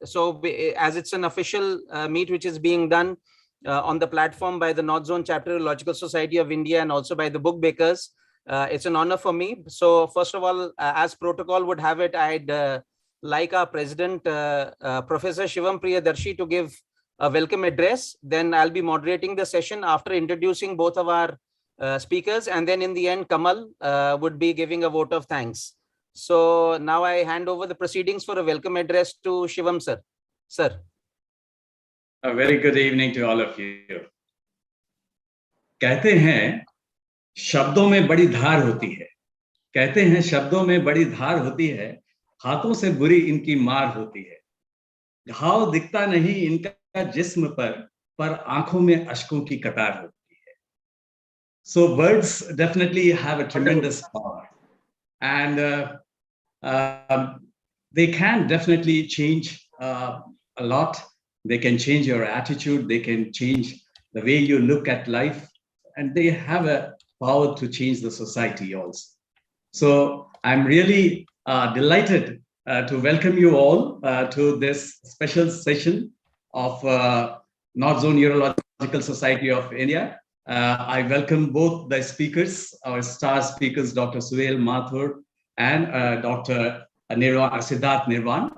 as it's an official meet which is being done on the platform by the North Zone Chapter Logical Society of India and also by the book bakers, it's an honor for me. So first of all, as protocol would have it, I'd like our president, Professor Shivam Priyadarshi, to give a welcome address. Then I'll be moderating the session after introducing both of our speakers, and then in the end, Kamal would be giving a vote of thanks. So now I hand over the proceedings for a welcome address to Shivam sir. Sir. A very good evening to all of you. कहते हैं शब्दों में बड़ी धार होती है, कहते हैं शब्दों में बड़ी धार होती है, हाथों से बुरी इनकी मार होती है, घाव दिखता नहीं इनका जिस्म पर आंखों में अश्कों की कतार होती है. So words definitely have a tremendous power, and they can definitely change a lot. They can change your attitude, they can change the way you look at life, and they have a power to change the society also. So I'm really delighted to welcome you all to this special session of North Zone Neurological Society of India. I welcome both the speakers, our star speakers, Dr. Suhail Mathur and Dr. Siddharth Nirwan,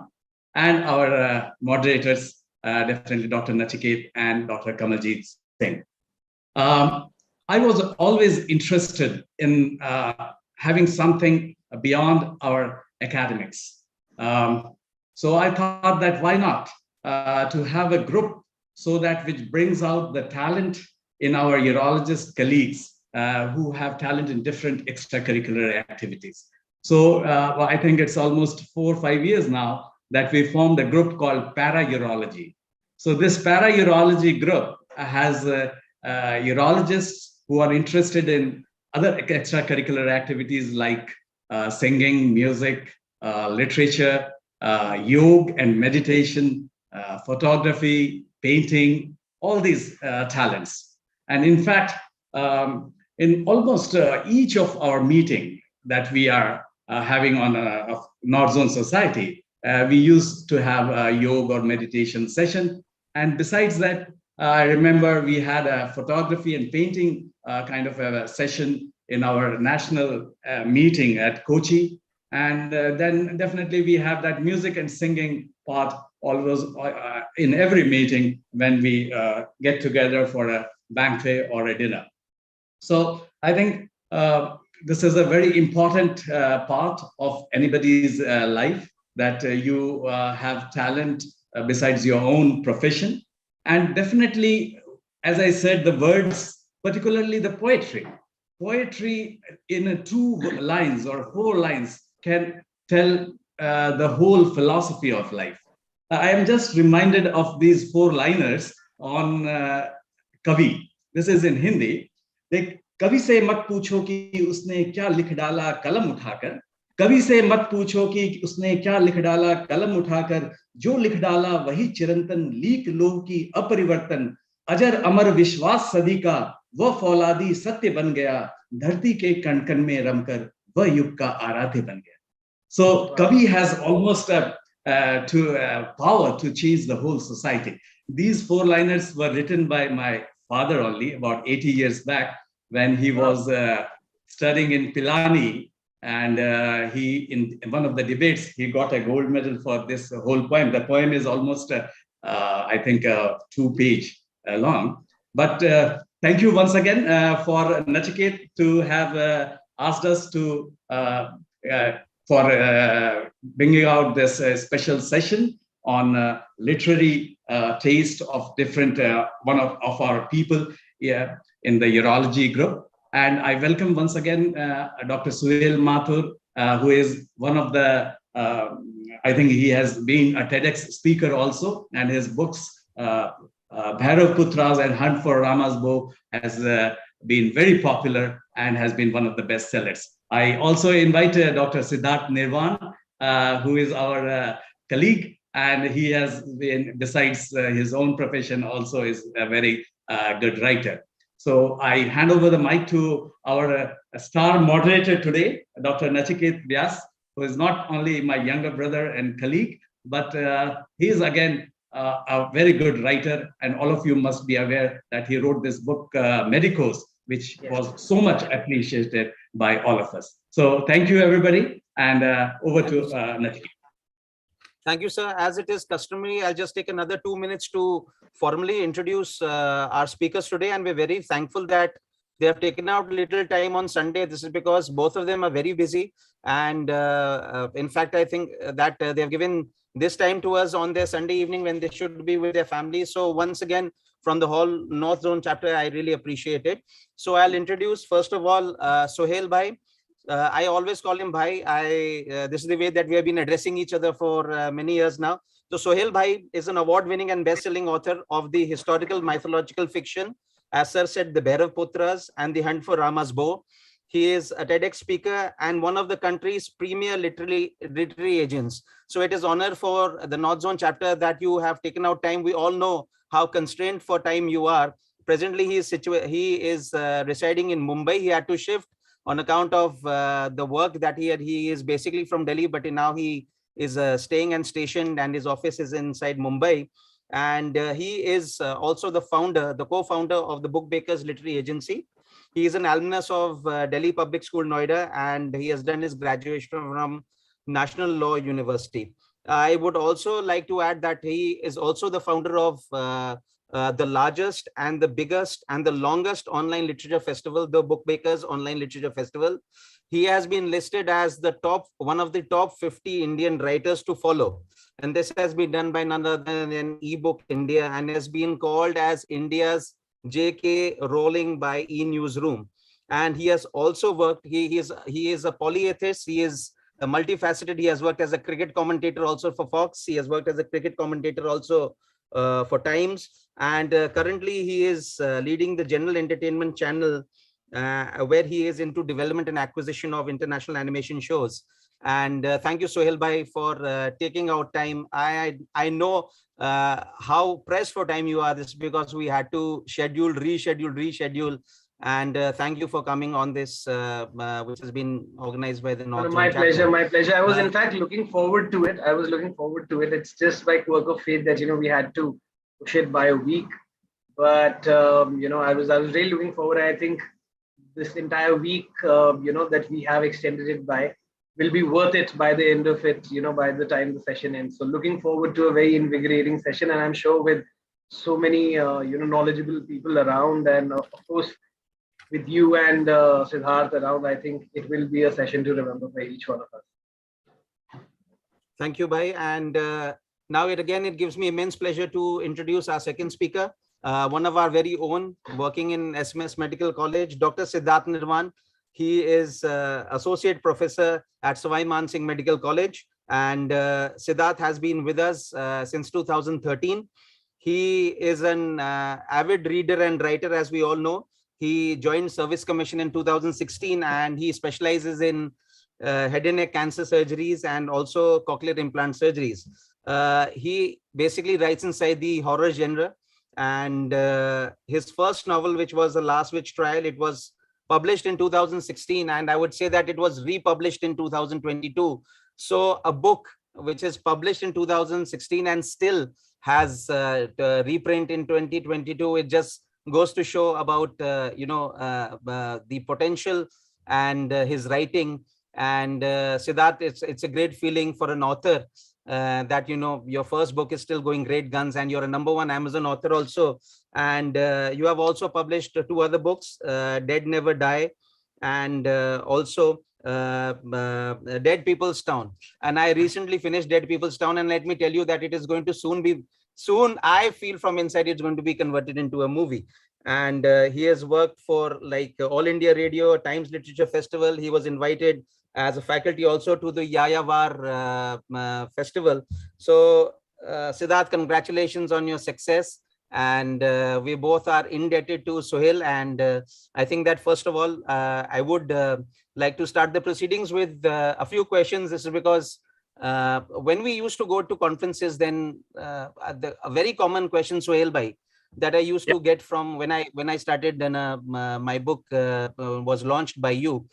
and our moderators, definitely Dr. Nachiket and Dr. Kamaljeet Singh. I was always interested in having something beyond our academics. So I thought that why not to have a group so that which brings out the talent in our urologist colleagues who have talent in different extracurricular activities. So I think it's almost 4 or 5 years now that we formed a group called Para-Urology. So this Para-Urology group has urologists who are interested in other extracurricular activities like singing, music, literature, yoga and meditation, photography, painting, all these talents. And in fact, in almost each of our meeting that we are having on a North Zone Society, we used to have a yoga or meditation session. And besides that, I remember we had a photography and painting kind of a session in our national meeting at Kochi. And then definitely we have that music and singing part always in every meeting when we get together for a banquet or a dinner. So I think this is a very important part of anybody's life, that you have talent besides your own profession. And definitely, as I said, the words, particularly the poetry in 2 lines or 4 lines can tell the whole philosophy of life. I am just reminded of these 4-liners on Kavi. This is in Hindi. कवि से मत पूछो कि उसने क्या लिख डाला कलम उठाकर, कवि से मत पूछो कि उसने क्या लिख डाला कलम उठाकर, जो लिख डाला वही चिरंतन, लीक लोह की अपरिवर्तन, अजर अमर विश्वास सदी का वह फौलादी सत्य बन गया, धरती के कण कण में रमकर वह युग का आराध्य बन गया. So Kavi has almost a power to change the whole society. These 4-liners were written by my father only about 80 years back when he was studying in Pilani, and in one of the debates he got a gold medal for this whole poem. The poem is almost I think 2-page long. But thank you once again for Nachiket to have asked us to for bringing out this special session on literary taste of different one of our people in the urology group. And I welcome once again Dr. Suhail Mathur, who is one of the, I think he has been a TEDx speaker also, and his books, Bhairav Putras and Hunt for Rama's Bow, has been very popular and has been one of the best sellers. I also invite Dr. Siddharth Nirwan, who is our colleague, and he has been, besides his own profession, also is a very good writer. So I hand over the mic to our star moderator today, Dr. Nachiket Vyas, who is not only my younger brother and colleague, but he is again a very good writer, and all of you must be aware that he wrote this book, Medicos, which was so much appreciated by all of us. So thank you, everybody, and over to Natika. Thank you, sir. As it is customary, I'll just take another 2 minutes to formally introduce our speakers today. And we're very thankful that they have taken out little time on Sunday. This is because both of them are very busy. And in fact, I think that they have given this time to us on their Sunday evening when they should be with their families. So once again, from the whole North Zone chapter, I really appreciate it. So I'll introduce, first of all, Sohail Bhai. I always call him Bhai. This is the way that we have been addressing each other for many years now. So Sohail Bhai is an award-winning and best-selling author of the historical mythological fiction, as Sir said, The Bhairav Putras and The Hunt for Rama's Bow. He is a TEDx speaker and one of the country's premier literary agents. So it is honor for the North Zone chapter that you have taken out time. We all know how constrained for time you are. Presently, he is residing in Mumbai. He had to shift on account of the work that he had. He is basically from Delhi, but now he is staying and stationed, and his office is inside Mumbai. And he is also the co-founder of the Book Bakers Literary Agency. He is an alumnus of Delhi Public School, Noida, and he has done his graduation from National Law University. I would also like to add that he is also the founder of the largest and the biggest and the longest online literature festival, the Book Bakers Online Literature Festival. He has been listed as one of the top 50 Indian writers to follow. And this has been done by none other than eBook India, and has been called as India's J.K. Rowling by eNewsroom. And he has also worked, he is a polyatheist, he is a multifaceted. He has worked as a cricket commentator also for Fox. He has worked as a cricket commentator also for Times. And currently he is leading the General Entertainment Channel, where he is into development and acquisition of international animation shows. And thank you, Sohail Bhai, for taking out time. I know how pressed for time you are. This is because we had to reschedule. And thank you for coming on this, which has been organized by the North Zone chapter. My pleasure. I was in fact looking forward to it. It's just like work of fate that we had to push it by a week. But I was really looking forward. I think this entire week, that we have extended it by, will be worth it by the end of it, by the time the session ends. So looking forward to a very invigorating session, and I'm sure with so many knowledgeable people around, and of course with you and Siddharth around, I think it will be a session to remember for each one of us. Thank you, Bhai. And now it gives me immense pleasure to introduce our second speaker, one of our very own, working in SMS Medical College, Dr. Siddharth Nirwan. He is associate professor at Savai Man Singh Medical College, and Siddharth has been with us since 2013. He is an avid reader and writer, as we all know. He joined Service Commission in 2016, and he specializes in head and neck cancer surgeries and also cochlear implant surgeries. He basically writes inside the horror genre, and his first novel, which was The Last Witch Trial, it was published in 2016, and I would say that it was republished in 2022. So a book which is published in 2016 and still has reprint in 2022, it just goes to show about the potential and his writing. And Siddharth, it's a great feeling for an author that your first book is still going great guns, and you're a #1 Amazon author also. And you have also published 2 other books, Dead Never Die, and also Dead People's Town. And I recently finished Dead People's Town, and let me tell you that it is going to soon, I feel from inside, it's going to be converted into a movie. And he has worked for like All India Radio, Times Literature Festival. He was invited as a faculty also to the Yayawar festival. So Siddharth, congratulations on your success. And we both are indebted to Sohail. And I think that first of all, I would like to start the proceedings with a few questions. This is because when we used to go to conferences, then a very common question, Sohail Bhai, that I used to get from when I started, then my book was launched by you,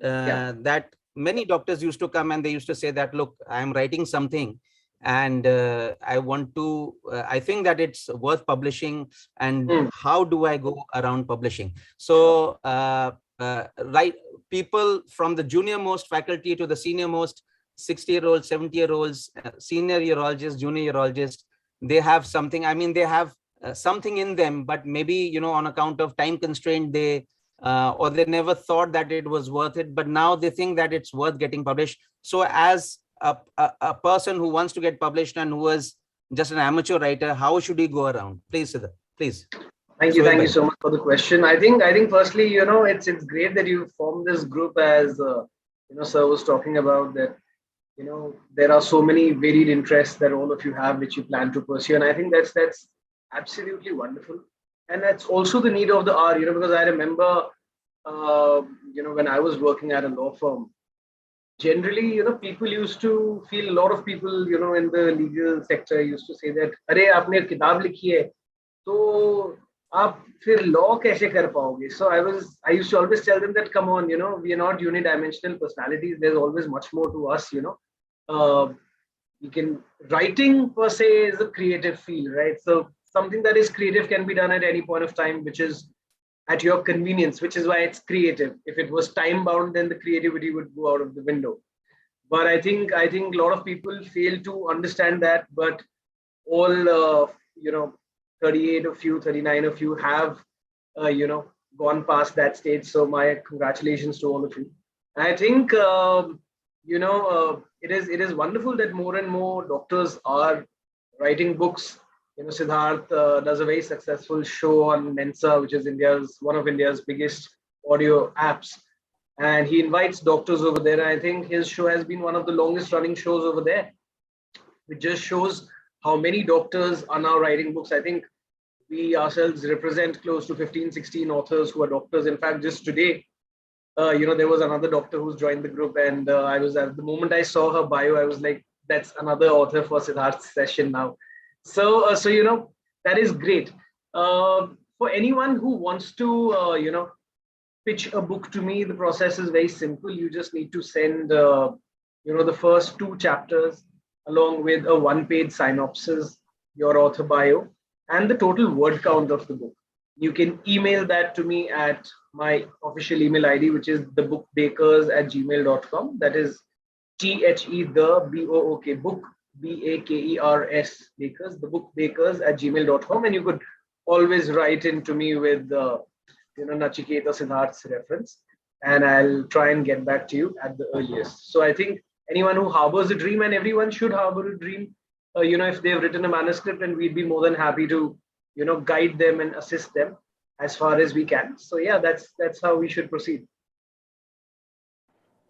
that many doctors used to come and they used to say that, look, I'm writing something, and I want to. I think that it's worth publishing. And how do I go around publishing? So right, people from the junior most faculty to the senior most 60-year-olds, 70-year-olds, senior urologists, junior urologists, they have something. I mean, they have something in them, but maybe, you know, on account of time constraint, they or they never thought that it was worth it, but now they think that it's worth getting published. So as a person who wants to get published and who is just an amateur writer, how should he go around? Please, Siddha, please. Thank you so much for the question. I think firstly, you know, it's great that you formed this group, as you know, sir was talking about that. You know, there are so many varied interests that all of you have, which you plan to pursue, and I think that's absolutely wonderful, and that's also the need of the hour. You know, because I remember, you know, when I was working at a law firm, generally, you know, people used to feel, a lot of people, you know, in the legal sector used to say that, "अरे आपने किताब लिखी है, तो आप फिर law कैसे कर पाओगे?" So I used to always tell them that, come on, you know, we are not unidimensional personalities. There's always much more to us, you know. You can, writing per se is a creative field, right? So something that is creative can be done at any point of time, which is at your convenience, which is why it's creative. If it was time bound, then the creativity would go out of the window. But I think a lot of people fail to understand that. But all you know, 38 of you, 39 of you have you know, gone past that stage. So my congratulations to all of you. And I think you know, it is wonderful that more and more doctors are writing books. You know, Siddharth does a very successful show on Mensa, which is one of India's biggest audio apps, and he invites doctors over there. And I think his show has been one of the longest running shows over there, which just shows how many doctors are now writing books. I think we ourselves represent close to 15, 16 authors who are doctors. In fact, just today, you know, there was another doctor who's joined the group, and I was, at the moment I saw her bio, I was like, that's another author for Siddharth's session now. So, so you know, that is great. For anyone who wants to, you know, pitch a book to me, the process is very simple. You just need to send, you know, the first 2 chapters along with a 1-page synopsis, your author bio, and the total word count of the book. You can email that to me at my official email ID, which is thebookbakers@gmail.com. That is THE book BAKERS bakers, thebookbakers@gmail.com. And you could always write into me with you know, Nachiketa Siddharth's reference, and I'll try and get back to you at the earliest. So I think anyone who harbors a dream, and everyone should harbor a dream, you know, if they've written a manuscript, and we'd be more than happy to, you know, guide them and assist them as far as we can. So yeah, that's how we should proceed.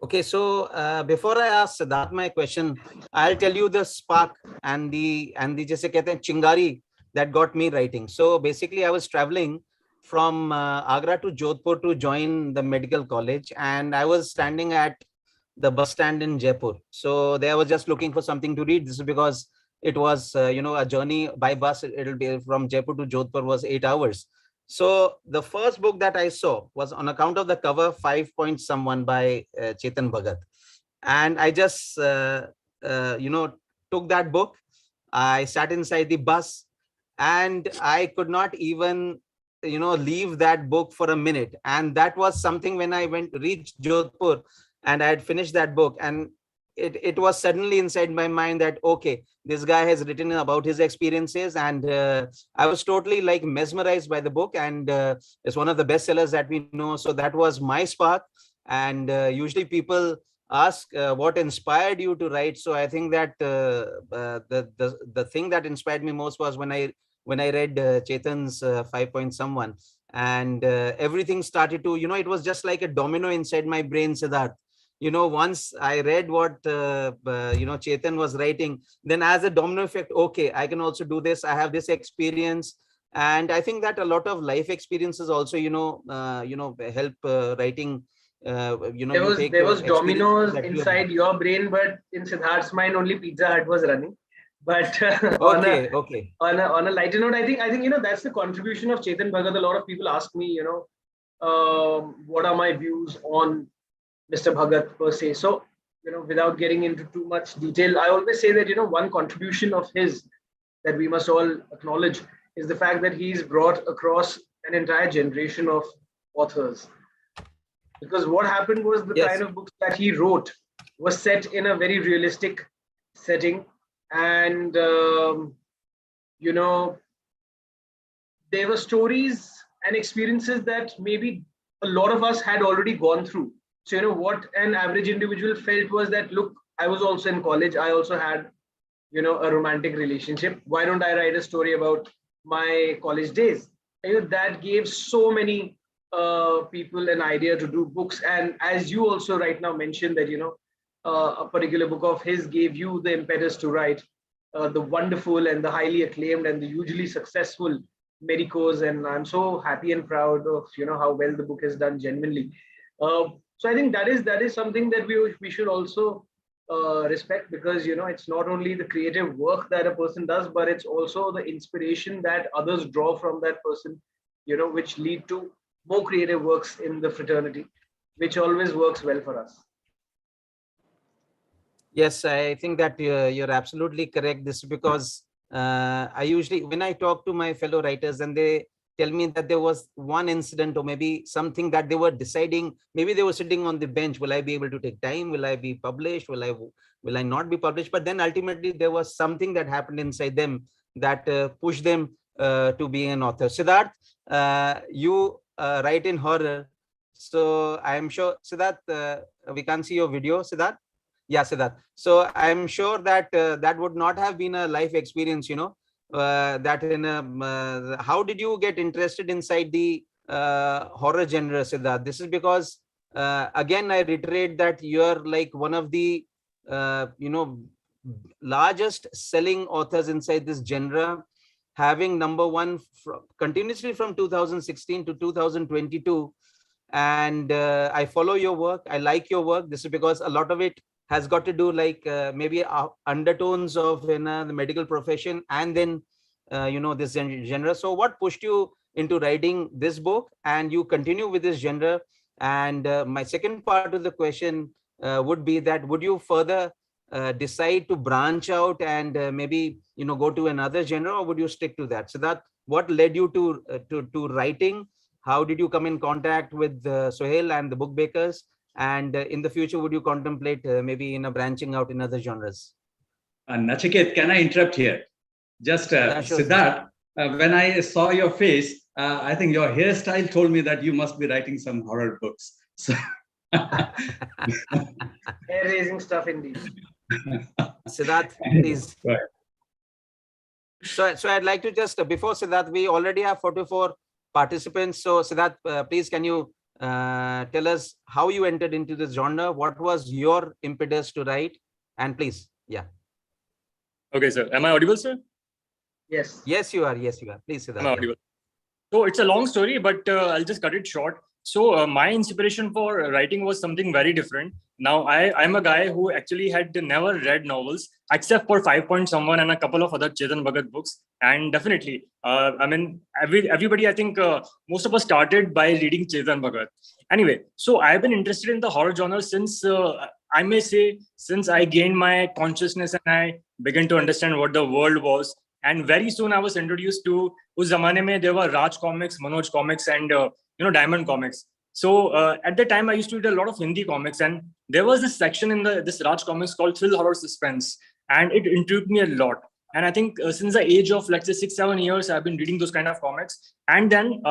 Okay, so before I ask Siddharth my question, I'll tell you the spark and the जैसे कहते हैं चिंगारी that got me writing. So basically, I was traveling from Agra to Jodhpur to join the medical college, and I was standing at the bus stand in Jaipur. So there I was just looking for something to read. This is because it was you know, a journey by bus. It'll be from Jaipur to Jodhpur was 8 hours. So the first book that I saw was, on account of the cover, 5 Point Someone by Chetan Bhagat. And I just, you know, took that book. I sat inside the bus, and I could not even, you know, leave that book for a minute. And that was something when I reached Jodhpur and I had finished that book. And it was suddenly inside my mind that, okay, this guy has written about his experiences, and I was totally like mesmerized by the book, and it's one of the bestsellers that we know. So that was my spark. And usually people ask what inspired you to write. So I think that the thing that inspired me most was when I read Chetan's 5 Point Someone, and everything started to, you know, it was just like a domino inside my brain, Siddharth. You know, once I read what you know, Chetan was writing, then as a domino effect, okay, I can also do this. I have this experience. And I think that a lot of life experiences also, you know, help writing. You know, there was dominoes inside your brain, but in Siddharth's mind, only Pizza Hut was running. But okay, on a lighter note, I think you know, that's the contribution of Chetan Bhagat. A lot of people ask me, you know, what are my views on Mr. Bhagat per se. So without getting into too much detail, I always say that, one contribution of his that we must all acknowledge is the fact that he's brought across an entire generation of authors. Because what happened was the Yes. kind of books that he wrote was set in a very realistic setting. And, there were stories and experiences that maybe a lot of us had already gone through. So, what an average individual felt was that, look, I was also in college. I also had, a romantic relationship. Why don't I write a story about my college days? That gave so many people an idea to do books. And as you also right now mentioned that, a particular book of his gave you the impetus to write the wonderful and the highly acclaimed and the hugely successful Medicos. And I'm so happy and proud of, how well the book has done genuinely. So I think that is something that we should also respect, because it's not only the creative work that a person does, but it's also the inspiration that others draw from that person, which lead to more creative works in the fraternity, which always works well for us. Yes, I think that you're absolutely correct. This is because I usually, when I talk to my fellow writers, and they tell me that there was one incident or maybe something that they were deciding, maybe they were sitting on the bench, will I be able to take time? Will I be published? Will I not be published? But then ultimately there was something that happened inside them that pushed them to be an author. Siddharth, you write in horror. So I'm sure, Siddharth, we can't see your video, Siddharth. Yeah, Siddharth. So I'm sure that that would not have been a life experience, that in a, how did you get interested inside the horror genre, Siddharth? This is because, again, I reiterate that you're like one of the, largest selling authors inside this genre, having number one continuously from 2016 to 2022. And I follow your work. I like your work. This is because a lot of it has got to do like maybe undertones of the medical profession, and then this genre. So what pushed you into writing this book, and you continue with this genre? And my second part of the question would be that, would you further decide to branch out and maybe go to another genre, or would you stick to that? So that, what led you to writing? How did you come in contact with Sohail and the book bakers? And in the future, would you contemplate maybe branching out in other genres? Nachiket, can I interrupt here? Just Sure. Siddharth, when I saw your face, I think your hairstyle told me that you must be writing some horror books. So hair-raising stuff indeed. Siddharth, please. Right. So I'd like to just, before Siddharth, we already have 44 participants. So Siddharth, please, can you tell us how you entered into this genre? What was your impetus to write? And please, yeah. Okay, sir. Am I audible, sir? Yes. Yes, you are. Yes, you are. Please, Siddharth. Am I audible? So it's a long story, but I'll just cut it short. So my inspiration for writing was something very different. Now, I'm a guy who actually had never read novels except for 5 Point Someone and a couple of other Chetan Bhagat books. And definitely, I mean, everybody, I think most of us started by reading Chetan Bhagat. Anyway, so I've been interested in the horror genre since, I may say, since I gained my consciousness and I began to understand what the world was. And very soon I was introduced to, us zamane mein there were Raj comics, Manoj comics, and Diamond comics. So at the time I used to read a lot of Hindi comics, and there was this section in this Raj comics called Thrill Horror Suspense, and it intrigued me a lot. And I think since the age of, let's say, 6-7 years, I've been reading those kind of comics. And then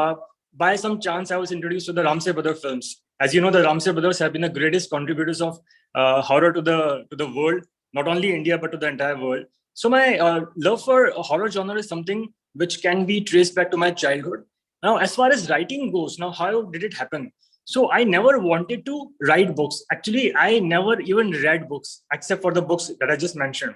by some chance, I was introduced to the Ramsey Brothers films. As you know, the Ramsey Brothers have been the greatest contributors of horror to the world, not only India, but to the entire world. So my love for horror genre is something which can be traced back to my childhood. Now, as far as writing goes, now, how did it happen? So I never wanted to write books. Actually, I never even read books, except for the books that I just mentioned.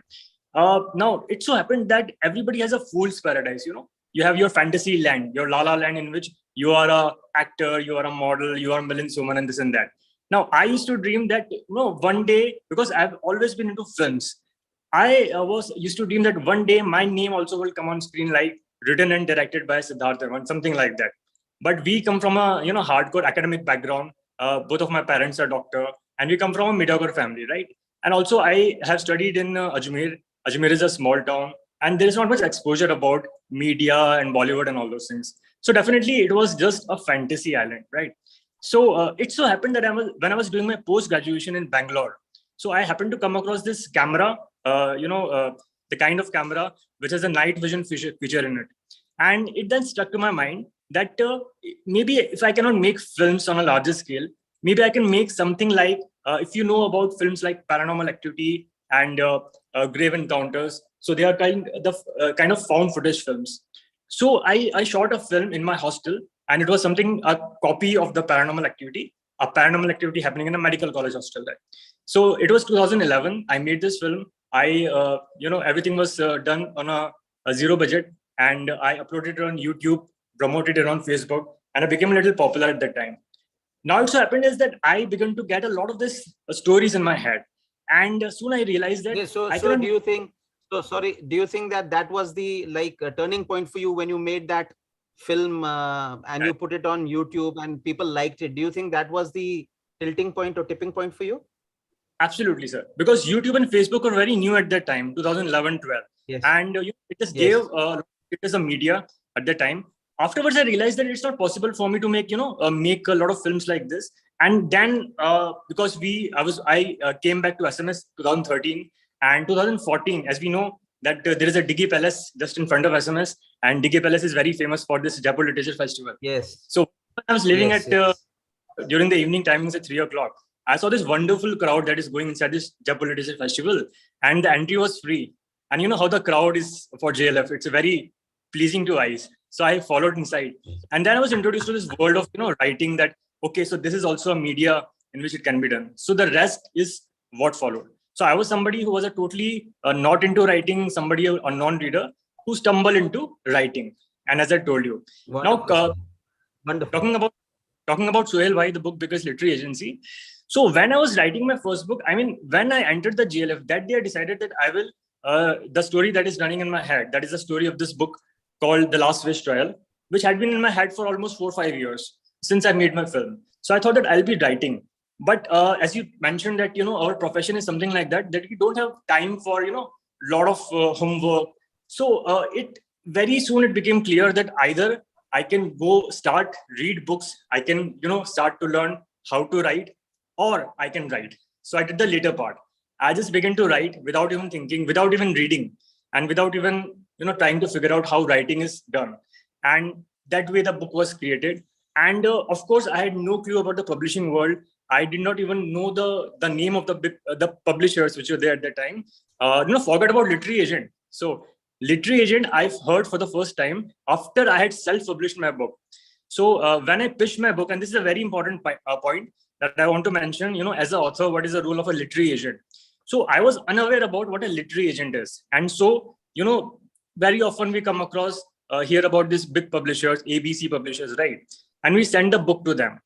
Now, it so happened that everybody has a fool's paradise, You have your fantasy land, your La La Land, in which you are an actor, you are a model, you are Milind Soman, and this and that. Now, I used to dream that, one day, because I've always been into films, I used to dream that one day my name also will come on screen, like written and directed by Siddharth Dhawan, something like that. But we come from a hardcore academic background. Both of my parents are doctor, and we come from a mediocre family, right? And also I have studied in Ajmer. Ajmer is a small town, and there is not much exposure about media and Bollywood and all those things. So definitely it was just a fantasy island, right? So it so happened that when I was doing my post graduation in Bangalore, so I happened to come across this camera, the kind of camera which has a night vision feature in it, and it then struck to my mind that maybe if I cannot make films on a larger scale, maybe I can make something like if you know about films like Paranormal Activity and Grave Encounters, so they are kind of found footage films. So I shot a film in my hostel, and it was something a copy of the Paranormal Activity, a Paranormal Activity happening in a medical college hostel there. So it was 2011. I made this film. Everything was done on a zero budget, and I uploaded it on YouTube, promoted it on Facebook, and I became a little popular at that time. Now it so happened is that I began to get a lot of this stories in my head, and soon I realized that do you think? So sorry, do you think that that was the turning point for you when you made that film and you put it on YouTube and people liked it? Do you think that was the tilting point or tipping point for you? Absolutely, sir. Because YouTube and Facebook were very new at that time, 2011-12. Yes. And it just gave it as a media at the time. Afterwards, I realized that it's not possible for me to make a lot of films like this. And then because I came back to SMS 2013 and 2014, as we know that there is a Digi Palace just in front of SMS, and Digi Palace is very famous for this Jaipur Literature Festival. Yes. So I was living during the evening timings at 3 o'clock. I saw this wonderful crowd that is going inside this Jaipur Literature Festival, and the entry was free. And you know how the crowd is for JLF; it's very pleasing to eyes. So I followed inside, and then I was introduced to this world of writing. That okay, so this is also a media in which it can be done. So the rest is what followed. So I was somebody who was a totally not into writing, somebody a non-reader who stumbled into writing. And as I told you, wonderful. now talking about Sohail Bhai, the book Biggest Literary Agency. So when I was writing my first book, I mean, when I entered the JLF, that day I decided that I will, the story that is running in my head, that is the story of this book called The Last Wish Trial, which had been in my head for almost 4 or 5 years since I made my film. So I thought that I'll be writing. But as you mentioned that, our profession is something like that we don't have time for, lot of homework. So it very soon it became clear that either I can go read books, I can, start to learn how to write, or I can write. So I did the later part. I just began to write without even thinking, without even reading, and without even, trying to figure out how writing is done. And that way the book was created. And of course, I had no clue about the publishing world. I did not even know the name of the publishers which were there at the time. Forget about literary agent. So literary agent, I've heard for the first time after I had self-published my book. So when I pitched my book, and this is a very important point that I want to mention, as an author, what is the role of a literary agent? So I was unaware about what a literary agent is. And so, very often we come across, hear about these big publishers, ABC publishers, right? And we send a book to them.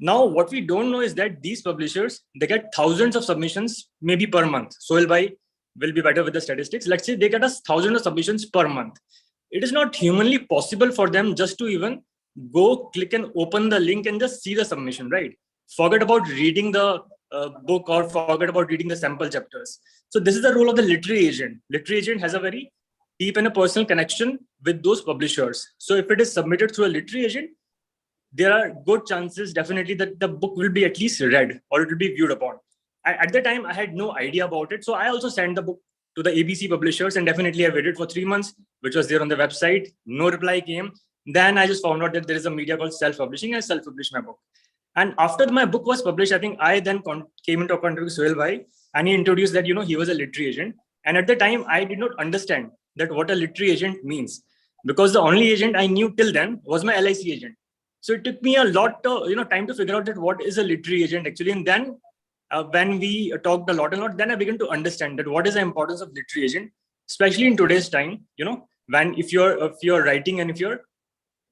Now, what we don't know is that these publishers, they get thousands of submissions, maybe per month. Sohail Bhai will be better with the statistics. Let's say they get us thousands of submissions per month. It is not humanly possible for them just to even go click and open the link and just see the submission, right? Forget about reading the book or forget about reading the sample chapters. So this is the role of the literary agent. Literary agent has a very deep and a personal connection with those publishers. So if it is submitted through a literary agent, there are good chances definitely that the book will be at least read or it will be viewed upon. At the time, I had no idea about it. So I also sent the book to the ABC publishers, and definitely I waited for 3 months, which was there on the website. No reply came. Then I just found out that there is a media called self-publishing. I self-published my book. And after my book was published, I think I then came into contact with Sohail Bhai, and he introduced that, he was a literary agent. And at the time, I did not understand that what a literary agent means, because the only agent I knew till then was my LIC agent. So it took me a lot of time to figure out that what is a literary agent actually. And then when we talked a lot, then I began to understand that what is the importance of literary agent, especially in today's time, when if you're writing and if you're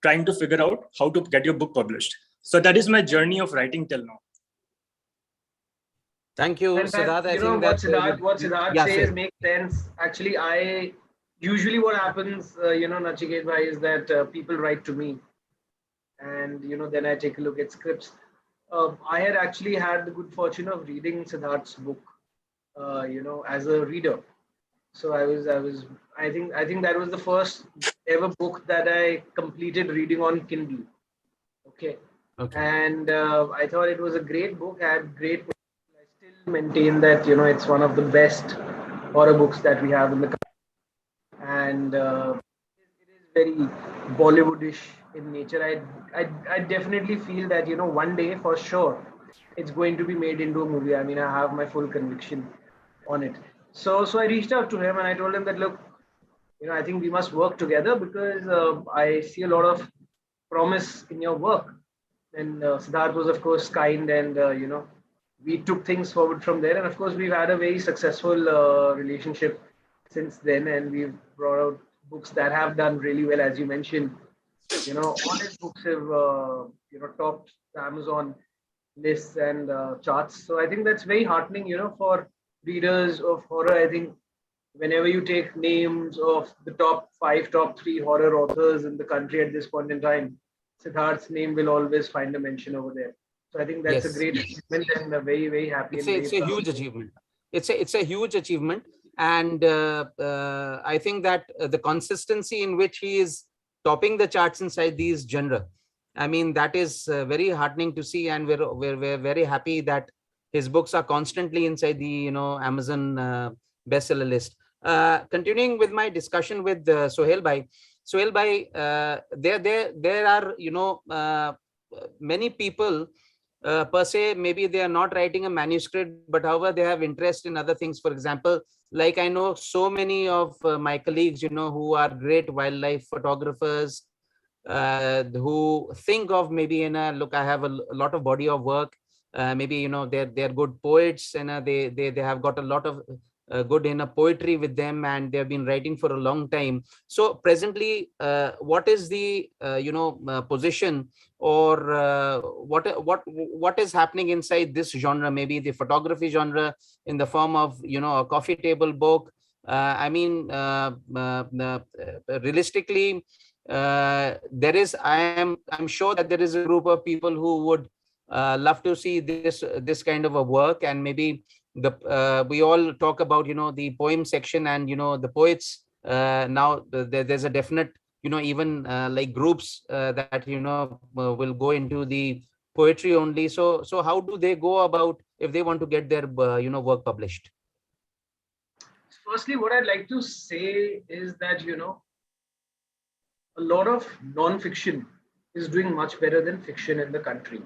trying to figure out how to get your book published. So that is my journey of writing till now. Thank you, Siddharth. I think what Siddharth says makes sense. Actually, usually what happens, Nachiket Bhai, is that people write to me, and then I take a look at scripts. I had actually had the good fortune of reading Siddharth's book, as a reader. So I think that was the first ever book that I completed reading on Kindle. Okay. Okay. And I thought it was a great book, had great. I still maintain that it's one of the best horror books that we have in the country, and it is very Bollywoodish in nature. I definitely feel that one day for sure it's going to be made into a movie. I mean, I have my full conviction on it. So I reached out to him and I told him that, look, I think we must work together because I see a lot of promise in your work. And Siddharth was, of course, kind, and we took things forward from there. And of course, we've had a very successful relationship since then, and we've brought out books that have done really well, as you mentioned. All his books have topped the Amazon lists and charts. So I think that's very heartening, for readers of horror. I think whenever you take names of the top 5, top 3 horror authors in the country at this point in time, Siddharth's name will always find a mention over there. So I think that's a Yes. great achievement, and very, very happy and It's very a proud. huge achievement. It's a huge achievement, and I think that the consistency in which he is topping the charts inside these genre, I mean, that is very heartening to see, and we're very happy that his books are constantly inside the Amazon bestseller list. Continuing with my discussion with Sohail Bhai. Sohail Bhai, there are many people per se, maybe they are not writing a manuscript, but however they have interest in other things. For example, like I know so many of my colleagues who are great wildlife photographers, who think of maybe look, I have a lot of body of work, maybe they're good poets, and they have got a lot of good poetry with them, and they've been writing for a long time. So presently, what is the position, or what is happening inside this genre, maybe the photography genre, in the form of a coffee table book? I mean, realistically, I'm sure that there is a group of people who would love to see this kind of a work, and maybe we all talk about the poem section, and the poets, now there's a definite even like groups that will go into the poetry only. So how do they go about if they want to get their work published? Firstly, what I'd like to say is that a lot of non-fiction is doing much better than fiction in the country.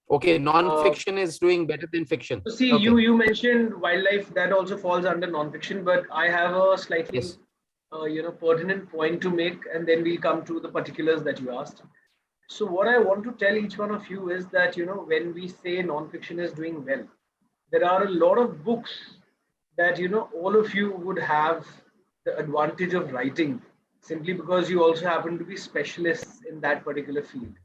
Okay, non-fiction is doing better than fiction. So see, Okay. you mentioned wildlife, that also falls under non-fiction, but I have a slightly Yes. pertinent point to make, and then we'll come to the particulars that you asked. So what I want to tell each one of you is that when we say non-fiction is doing well, there are a lot of books that all of you would have the advantage of writing, simply because you also happen to be specialists in that particular field.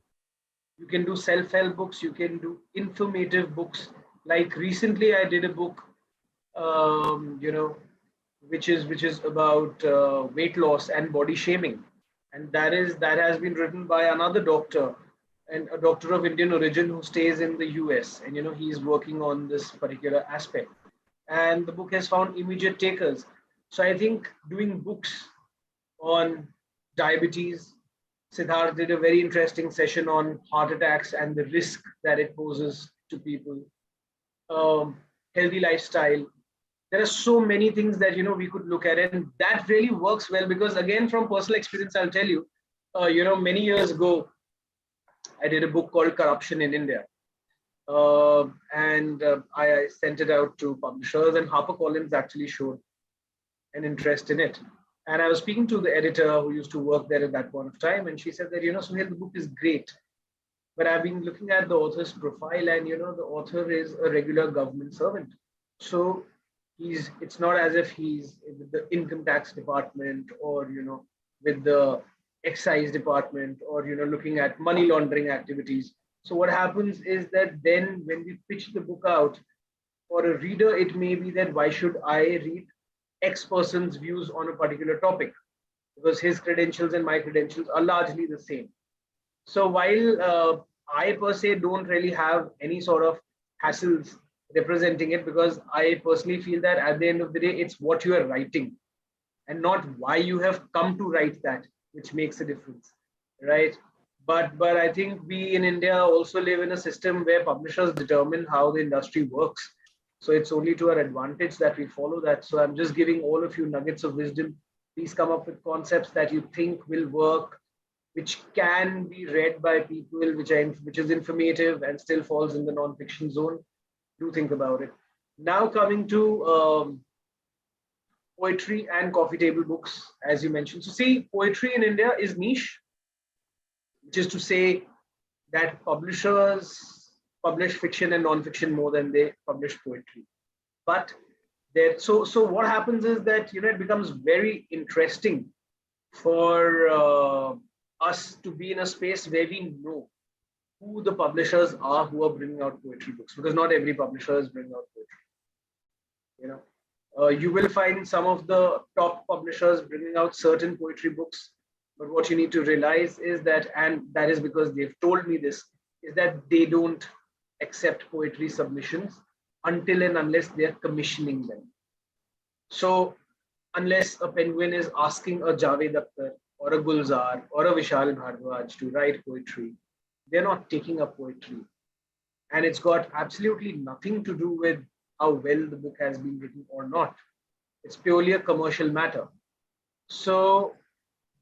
You can do self-help books, you can do informative books. Like recently I did a book, which is about weight loss and body shaming, and that has been written by another doctor, and a doctor of Indian origin who stays in the US, and he's working on this particular aspect, and the book has found immediate takers. So I think doing books on diabetes, Siddharth did a very interesting session on heart attacks and the risk that it poses to people. Healthy lifestyle. There are so many things that we could look at, and that really works well because, again, from personal experience, I'll tell you. Many years ago, I did a book called Corruption in India, and I sent it out to publishers, and HarperCollins actually showed an interest in it. And I was speaking to the editor who used to work there at that point of time, and she said that, Sunil, the book is great, but I've been looking at the author's profile, and the author is a regular government servant. So it's not as if he's with the income tax department, or with the excise department, or looking at money laundering activities. So what happens is that then when we pitch the book out for a reader, it may be that why should I read X person's views on a particular topic, because his credentials and my credentials are largely the same. So while I per se don't really have any sort of hassles representing it, because I personally feel that at the end of the day, it's what you are writing and not why you have come to write that, which makes a difference, right? But I think we in India also live in a system where publishers determine how the industry works. So it's only to our advantage that we follow that. So I'm just giving all of you nuggets of wisdom. Please come up with concepts that you think will work, which can be read by people, which is informative and still falls in the non-fiction zone. Do think about it. Now coming to poetry and coffee table books, as you mentioned. So see, poetry in India is niche, which is to say that publishers publish fiction and non-fiction more than they publish poetry. But so what happens is that it becomes very interesting for us to be in a space where we know who the publishers are who are bringing out poetry books, because not every publisher is bringing out poetry. You will find some of the top publishers bringing out certain poetry books, but what you need to realize is that, and that is because they've told me this, is that they don't accept poetry submissions until and unless they're commissioning them. So unless a Penguin is asking a Javed Akhtar or a Gulzar or a Vishal Bhardwaj to write poetry, they're not taking up poetry. And it's got absolutely nothing to do with how well the book has been written or not. It's purely a commercial matter. So,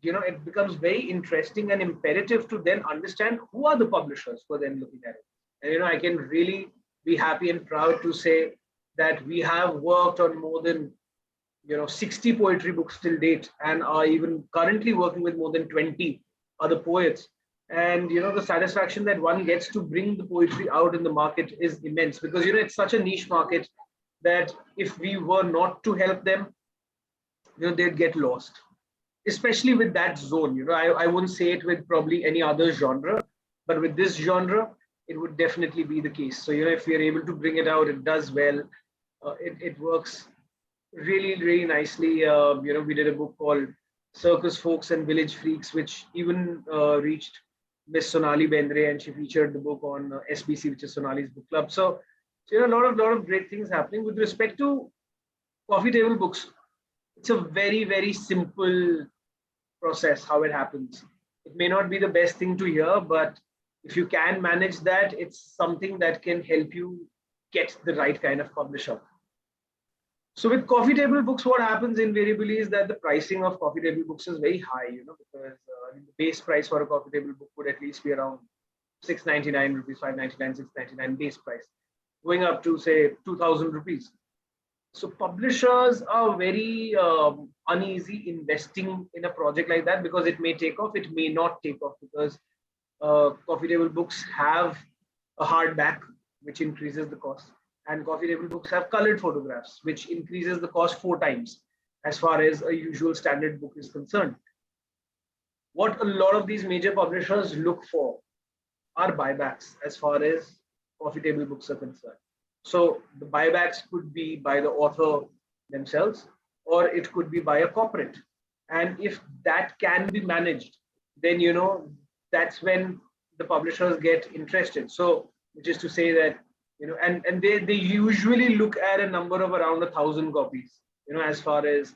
it becomes very interesting and imperative to then understand who are the publishers who are then looking at it. And, I can really be happy and proud to say that we have worked on more than 60 poetry books till date, and are even currently working with more than 20 other poets. And the satisfaction that one gets to bring the poetry out in the market is immense, because it's such a niche market that if we were not to help them, they'd get lost, especially with that zone. I wouldn't say it with probably any other genre, but with this genre it would definitely be the case. So if we are able to bring it out, it does well. It works really, really nicely. We did a book called Circus Folks and Village Freaks, which even reached Miss Sonali Bendre, and she featured the book on SBC, which is Sonali's book club. So a lot of great things happening. With respect to coffee table books, it's a very, very simple process how it happens. It may not be the best thing to hear, but if you can manage that, it's something that can help you get the right kind of publisher. So with coffee table books, what happens invariably is that the pricing of coffee table books is very high, because the base price for a coffee table book would at least be around 699 rupees, 599, 699 base price, going up to say 2000 rupees. So publishers are very uneasy investing in a project like that, because it may take off, it may not take off, because coffee table books have a hardback, which increases the cost. And coffee table books have colored photographs, which increases the cost 4 times as far as a usual standard book is concerned. What a lot of these major publishers look for are buybacks as far as coffee table books are concerned. So the buybacks could be by the author themselves, or it could be by a corporate. And if that can be managed, then, that's when the publishers get interested. So, which is to say that, and they usually look at a number of around 1,000 copies, as far as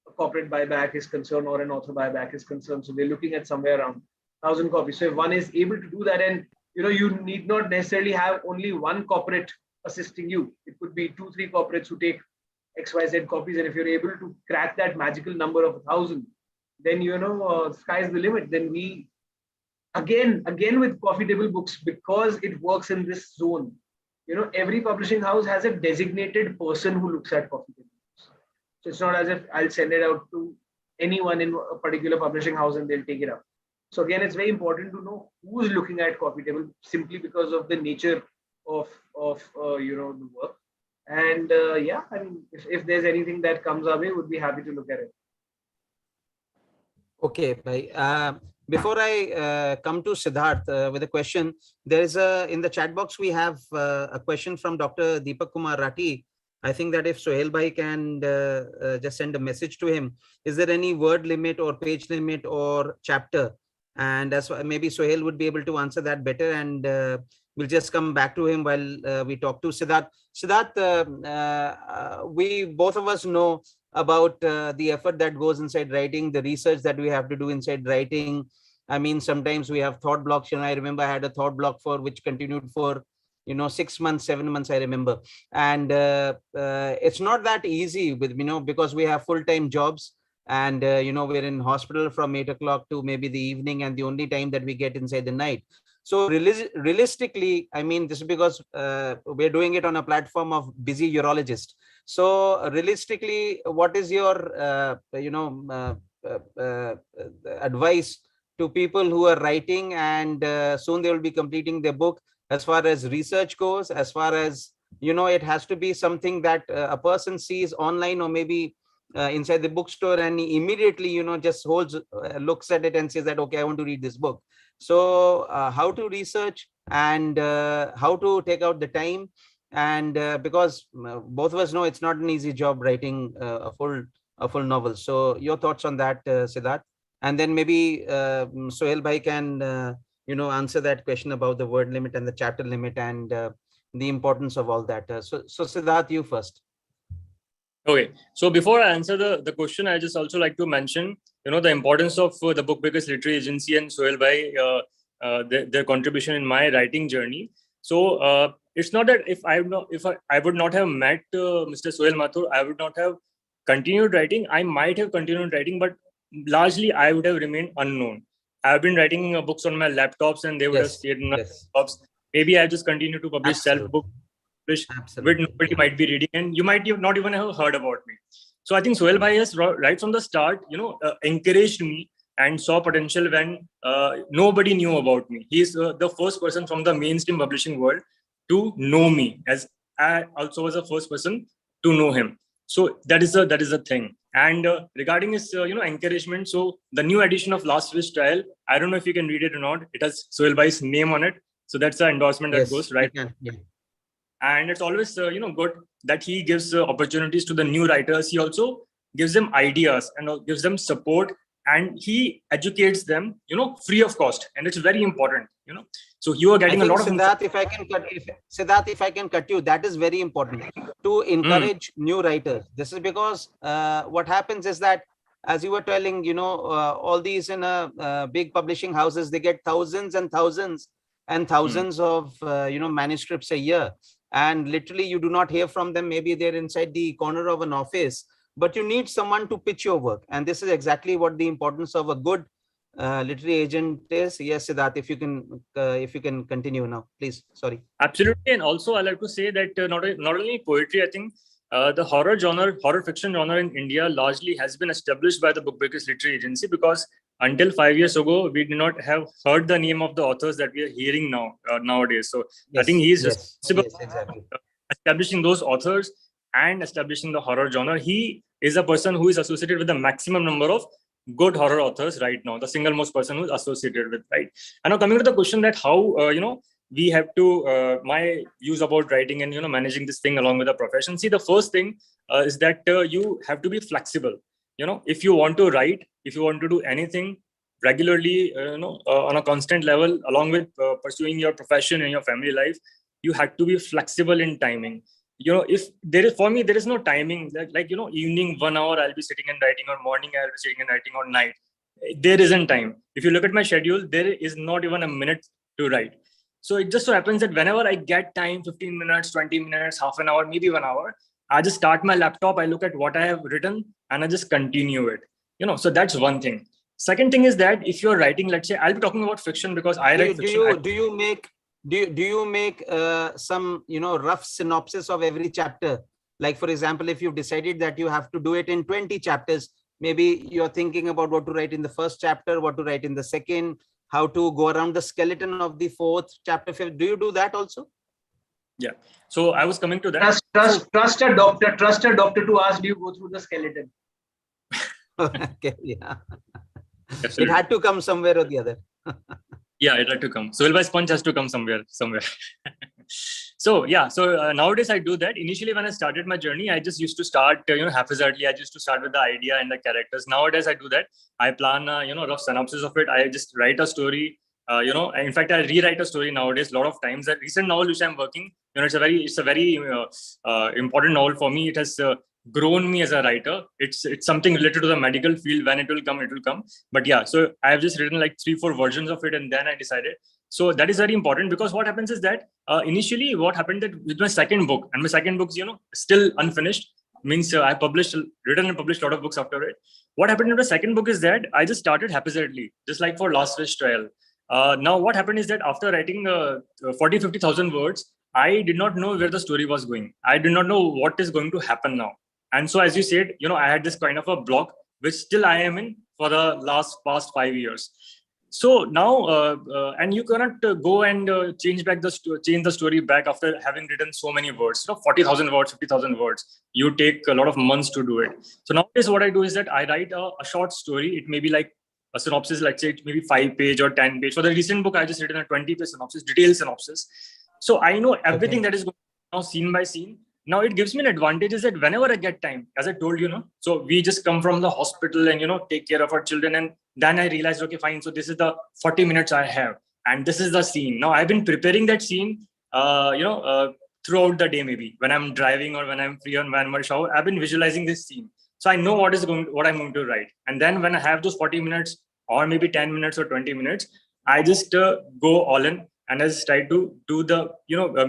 a corporate buyback is concerned or an author buyback is concerned. So they're looking at somewhere around 1,000 copies. So if one is able to do that, and you need not necessarily have only one corporate assisting you. It could be 2-3 corporates who take XYZ copies, and if you're able to crack that magical number of 1,000, then sky's the limit. Then we again with coffee table books, because it works in this zone. Every publishing house has a designated person who looks at coffee table books. So it's not as if I'll send it out to anyone in a particular publishing house and they'll take it up. So again, it's very important to know who's looking at coffee table, simply because of the nature of the work. And if there's anything that comes our way, we'd be happy to look at it. Okay, bhai. Before I come to Siddharth with a question, there is in the chat box we have a question from Dr. Deepak Kumar Rathi. I think that if Sohail bhai can just send a message to him, is there any word limit or page limit or chapter? And maybe Sohail would be able to answer that better. And we'll just come back to him while we talk to Siddharth. Siddharth, we both of us know about the effort that goes inside writing, the research that we have to do inside writing. I mean, sometimes we have thought blocks. I remember I had a thought block for which continued for 6 months, 7 months, I remember. And it's not that easy with because we have full-time jobs, and we're in hospital from 8 o'clock to maybe the evening, and the only time that we get inside the night. So realistically, I mean, this is because we're doing it on a platform of busy urologists. So realistically, what is your advice to people who are writing, and soon they will be completing their book, as far as research goes, as far as it has to be something that a person sees online or maybe inside the bookstore, and he immediately just looks at it and says that, okay, I want to read this book. So how to research, and how to take out the time, and because both of us know it's not an easy job writing a full novel. So your thoughts on that, Siddharth, and then maybe Sohail bhai can answer that question about the word limit and the chapter limit, and the importance of all that. So Siddharth, you first. Okay, so before I answer the question, I just also like to mention, the importance of the Book Bakers Literary Agency and Sohail bhai, their contribution in my writing journey. So it's not that if I would not have met Mr. Sohail Mathur, I would not have continued writing. I might have continued writing, but largely I would have remained unknown. I've been writing books on my laptops, and they would have stayed in my laptops. Maybe I just continue to publish self-book, which nobody might be reading, and you might not even have heard about me. So I think Sohail bhai has, right from the start, encouraged me and saw potential when nobody knew about me. He's the first person from the mainstream publishing world to know me, as I also was the first person to know him. So that is a thing. And regarding his encouragement, so the new edition of Last Wish Trial, I don't know if you can read it or not. It has Sohail bhai's name on it, so that's the endorsement that goes right. Yeah. And it's always good that he gives opportunities to the new writers. He also gives them ideas and gives them support, and he educates them free of cost, and it's very important. So you are getting a lot of Siddharth, if I can cut you, that is very important to encourage new writers. This is because what happens is that, as you were telling, all these in big publishing houses, they get thousands and thousands and thousands of manuscripts a year, and literally you do not hear from them. Maybe they're inside the corner of an office, but you need someone to pitch your work, and this is exactly what the importance of a good literary agent is. Yes, Siddharth, if you can continue now, please. Sorry. Absolutely. And also I like to say that not only poetry, I think the horror fiction genre in India largely has been established by the Book Bakers Literary Agency, because until 5 years ago, we did not have heard the name of the authors that we are hearing nowadays. So I think he's responsible for establishing those authors and establishing the horror genre. He is a person who is associated with the maximum number of good horror authors right now, the single most person who's associated with, right? And now coming to the question that how, we have to, my views about writing and, managing this thing along with the profession. See, the first thing is that you have to be flexible. If you want to write, if you want to do anything regularly, on a constant level, along with pursuing your profession and your family life, you have to be flexible in timing. If there is, for me, there is no timing, like evening 1 hour I'll be sitting and writing, or morning I'll be sitting and writing, or night. There isn't time. If you look at my schedule, there is not even a minute to write. So it just so happens that whenever I get time, 15 minutes, 20 minutes, half an hour, maybe 1 hour, I just start my laptop, I look at what I have written, and I just continue it. So that's one thing. Second thing is that if you're writing, let's say, I'll be talking about fiction because I write fiction. Do you make some rough synopsis of every chapter? Like, for example, if you've decided that you have to do it in 20 chapters, maybe you're thinking about what to write in the first chapter, what to write in the second, how to go around the skeleton of the fourth chapter, fifth. Do you do that also? Yeah. So I was coming to that. Trust a doctor to ask, do you go through the skeleton? Okay, yeah. Absolutely. It had to come somewhere or the other. Yeah, it had to come. So Sohail Sponge has to come somewhere. So yeah, so nowadays I do that. Initially, when I started my journey, I just used to start, haphazardly. I used to start with the idea and the characters. Nowadays, I do that. I plan, rough synopsis of it. I just write a story, In fact, I rewrite a story nowadays a lot of times. That recent novel which I'm working, it's a very important novel for me. It has grown me as a writer. It's something related to the medical field. When it will come, it will come. But yeah, so I have just written like 3-4 versions of it, and then I decided. So that is very important, because what happens is that initially what happened that with my second book, and my second book's still unfinished, means I written and published a lot of books after it. What happened in the second book is that I just started haphazardly, just like for Last Wish Trial. Now what happened is that after writing 40,000-50,000 words, I did not know where the story was going. I did not know what is going to happen now. And so, as you said, I had this kind of a block, which still I am in for the past 5 years. So now, and you cannot go and change the story back after having written so many words. 40,000 words, 50,000 words. You take a lot of months to do it. So nowadays, what I do is that I write a short story. It may be like a synopsis, let's say maybe 5-page or 10-page. For the recent book, I just written a 20-page synopsis, detailed synopsis. So I know everything that is going on now, scene by scene. Now it gives me an advantage is that whenever I get time, as I told you, so we just come from the hospital and, take care of our children. And then I realized, okay, fine. So this is the 40 minutes I have, and this is the scene. Now I've been preparing that scene, throughout the day, maybe when I'm driving or when I'm free or when I'm shower, I've been visualizing this scene. So I know what I'm going to write. And then when I have those 40 minutes or maybe 10 minutes or 20 minutes, I just go all in. And I just try to do the,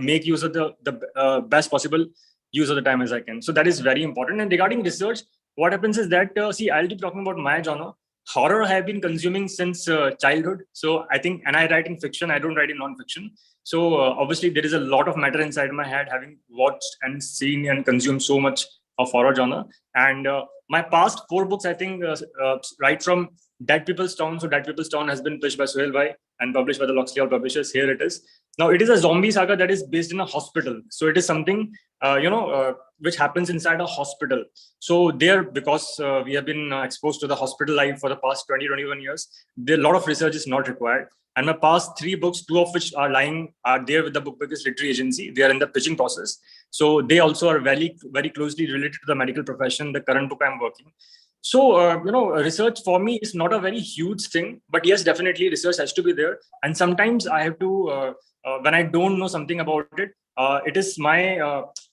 make use of the best possible use of the time as I can. So that is very important. And regarding research, what happens is that, I'll be talking about my genre. Horror I have been consuming since childhood. So I think, and I write in fiction, I don't write in non-fiction. So obviously there is a lot of matter inside my head, having watched and seen and consumed so much of horror genre. And my past 4 books, I think, right from Dead People's Town. So Dead People's Town has been pitched by Sohail Bhai and published by the Loxley Hall Publishers. Here it is. Now it is a zombie saga that is based in a hospital. So it is something, which happens inside a hospital. So there, because we have been exposed to the hospital life for the past 20-21 years, a lot of research is not required. And my past 3 books, 2 of which are there with the Bookmakers Literary Agency. They are in the pitching process. So they also are very, very closely related to the medical profession, the current book I'm working. So, research for me is not a very huge thing, but yes, definitely research has to be there. And sometimes I have to, when I don't know something about it, it is my,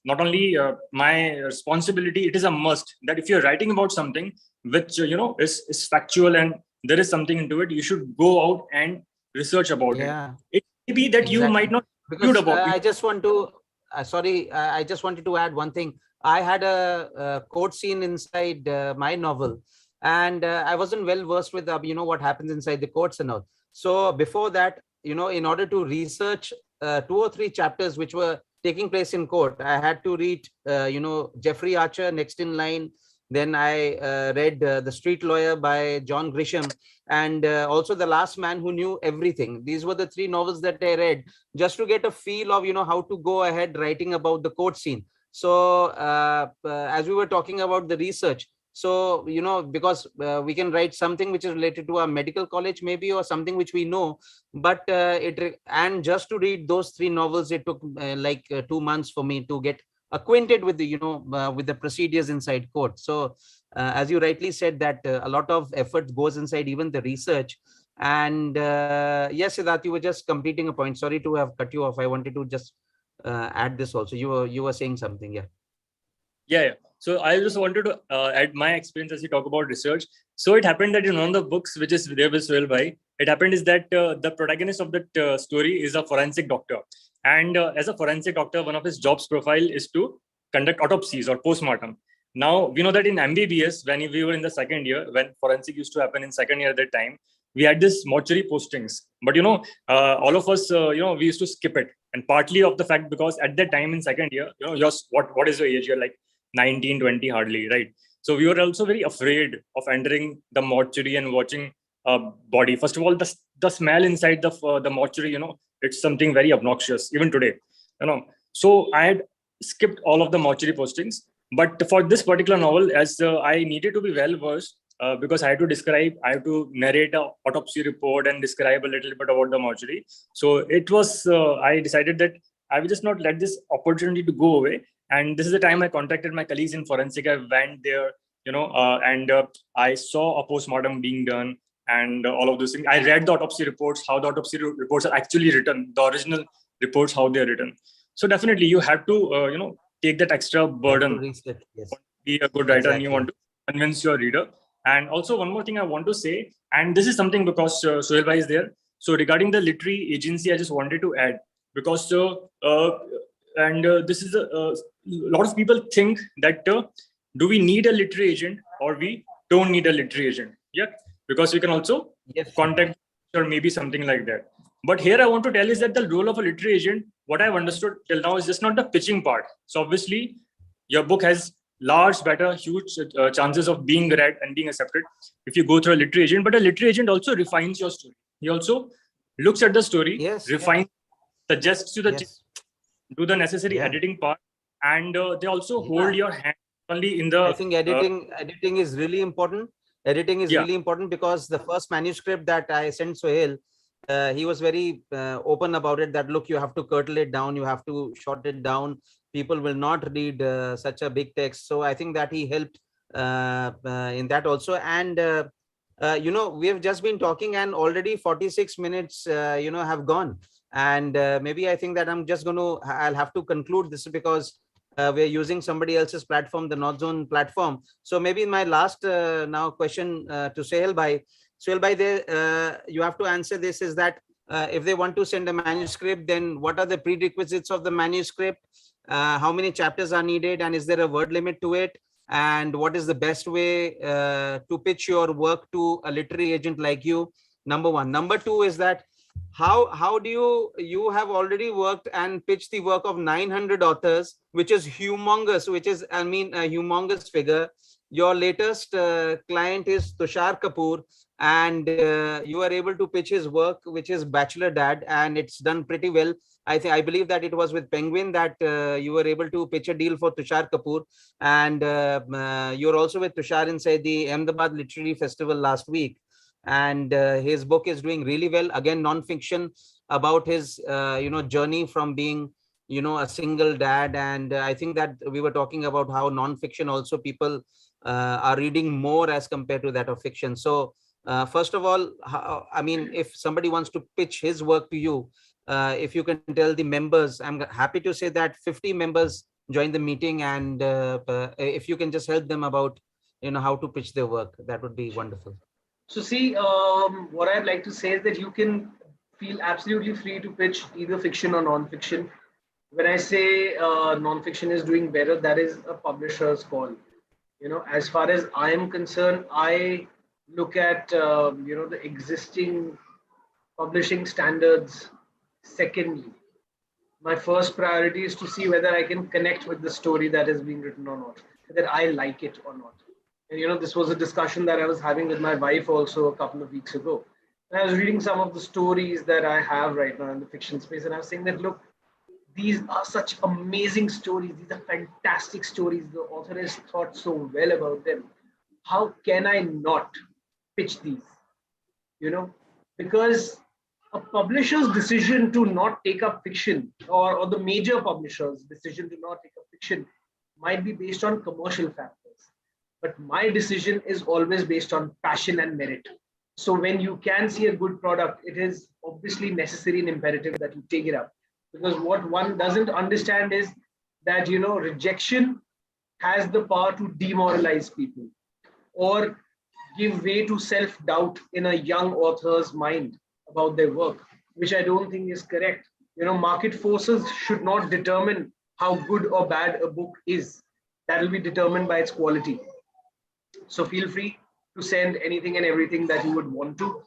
not only my responsibility, it is a must that if you're writing about something which, is factual and there is something into it, you should go out and research about it. It may be that you might not because I just want to, I just wanted to add one thing. I had a court scene inside my novel, and I wasn't well versed with what happens inside the courts and all. So before that, in order to research 2 or 3 chapters which were taking place in court, I had to read Jeffrey Archer, Next in Line. Then I read The Street Lawyer by John Grisham, and also The Last Man Who Knew Everything. These were the 3 novels that I read just to get a feel of how to go ahead writing about the court scene. So as we were talking about the research, so because we can write something which is related to a medical college maybe, or something which we know, but and just to read those 3 novels, it took like 2 months for me to get acquainted with the with the procedures inside court. So as you rightly said, that a lot of effort goes inside even the research. And yes, Siddharth, you were just completing a point. Sorry to have cut you off. I wanted to just add this also. You were saying something. Yeah. So I just wanted to add my experience as you talk about research. So it happened that in one of the books which is there with Sohail Bhai, it happened is that the protagonist of that story is a forensic doctor. And as a forensic doctor, one of his jobs profile is to conduct autopsies or postmortem. Now, we know that in MBBS, when we were in the second year, when forensic used to happen in second year at that time, we had this mortuary postings. But, all of us, we used to skip it. And partly of the fact, because at that time in second year, what is your age? You're like 19, 20 hardly, right? So we were also very afraid of entering the mortuary and watching a body. First of all, the smell inside the mortuary, it's something very obnoxious, even today, So I had skipped all of the mortuary postings. But for this particular novel, as I needed to be well versed, because I had to narrate an autopsy report and describe a little bit about the mortuary. So it was, I decided that I will just not let this opportunity to go away. And this is the time I contacted my colleagues in forensic. I went there, and I saw a postmortem being done. and all of those things. I read the autopsy reports, how the autopsy reports are actually written, the original reports, how they're written. So definitely you have to, take that extra burden. Research, yes. Be a good writer, and you Exactly. want to convince your reader. And also one more thing I want to say, and this is something because Sohail bhai is there. So regarding the literary agency, I just wanted to add, because this is a lot of people think that do we need a literary agent or we don't need a literary agent? Yeah, because we can also Yes. contact or maybe something like that. But here I want to tell is that the role of a literary agent, what I've understood till now, is just not the pitching part. So obviously your book has large, better, huge chances of being read and being accepted if you go through a literary agent. But a literary agent also refines your story. He also looks at the story, Yes. refines, suggests you the Yes. do the necessary Yeah. editing part, and they also Yeah. hold your hand only in the. I think editing is really important. Editing is Yeah. really important, because the first manuscript that I sent Sohail, he was very open about it, that look, you have to curtle it down, you have to short it down. People will not read such a big text. So I think that he helped in that also. And we have just been talking, and already 46 minutes have gone. And maybe I think that I'll have to conclude this, because we're using somebody else's platform, the North Zone platform. So maybe my last now question to Sohail bhai. Sohail bhai, you have to answer this, is that if they want to send a manuscript, then what are the prerequisites of the manuscript? How many chapters are needed, and is there a word limit to it? And what is the best way to pitch your work to a literary agent like you? Number one. Number two is that how do you have already worked and pitched the work of 900 authors, which is humongous, which is, I mean, a humongous figure. Your latest client is Tushar Kapoor, and you are able to pitch his work, which is Bachelor Dad, and it's done pretty well. I believe that it was with Penguin that you were able to pitch a deal for Tushar Kapoor, and you're also with Tushar inside the Ahmedabad Literary Festival last week. And his book is doing really well, again non-fiction, about his journey from being a single dad. And I think that we were talking about how non-fiction also people are reading more as compared to that of fiction. So first of all, I mean, if somebody wants to pitch his work to you, if you can tell the members, I'm happy to say that 50 members joined the meeting, and if you can just help them about how to pitch their work, that would be wonderful. So see, what I'd like to say is that you can feel absolutely free to pitch either fiction or non-fiction. When I say non-fiction is doing better, that is a publisher's call. As far as I am concerned, I look at the existing publishing standards. Secondly, my first priority is to see whether I can connect with the story that is being written or not, whether I like it or not. And this was a discussion that I was having with my wife also a couple of weeks ago. And I was reading some of the stories that I have right now in the fiction space, and I was saying that, look, these are such amazing stories. These are fantastic stories. The author has thought so well about them. How can I not pitch these? Because a publisher's decision to not take up fiction, or the major publisher's decision to not take up fiction, might be based on commercial factors. But my decision is always based on passion and merit. So when you can see a good product, it is obviously necessary and imperative that you take it up. Because what one doesn't understand is that, rejection has the power to demoralize people or give way to self-doubt in a young author's mind about their work, which I don't think is correct. Market forces should not determine how good or bad a book is. That will be determined by its quality. So feel free to send anything and everything that you would want to.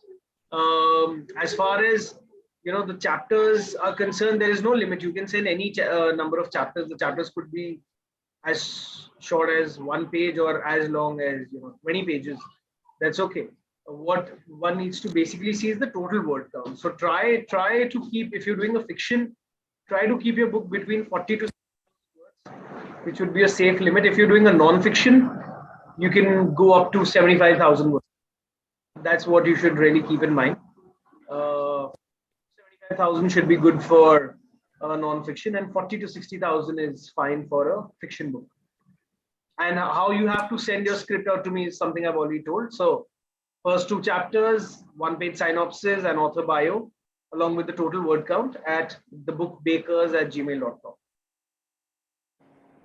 As far as the chapters are concerned, there is no limit. You can send any number of chapters. The chapters could be as short as 1 page or as long as 20 pages. That's okay. What one needs to basically see is the total word count. So try to keep, if you're doing a fiction, try to keep your book between 40 to 60 words, which would be a safe limit. If you're doing a non-fiction, you can go up to 75,000 words. That's what you should really keep in mind. 75,000 should be good for non-fiction, and 40 to 60,000 is fine for a fiction book. And how you have to send your script out to me is something I've already told. So First 2 chapters, 1-page synopsis and author bio, along with the total word count at thebookbakers@gmail.com.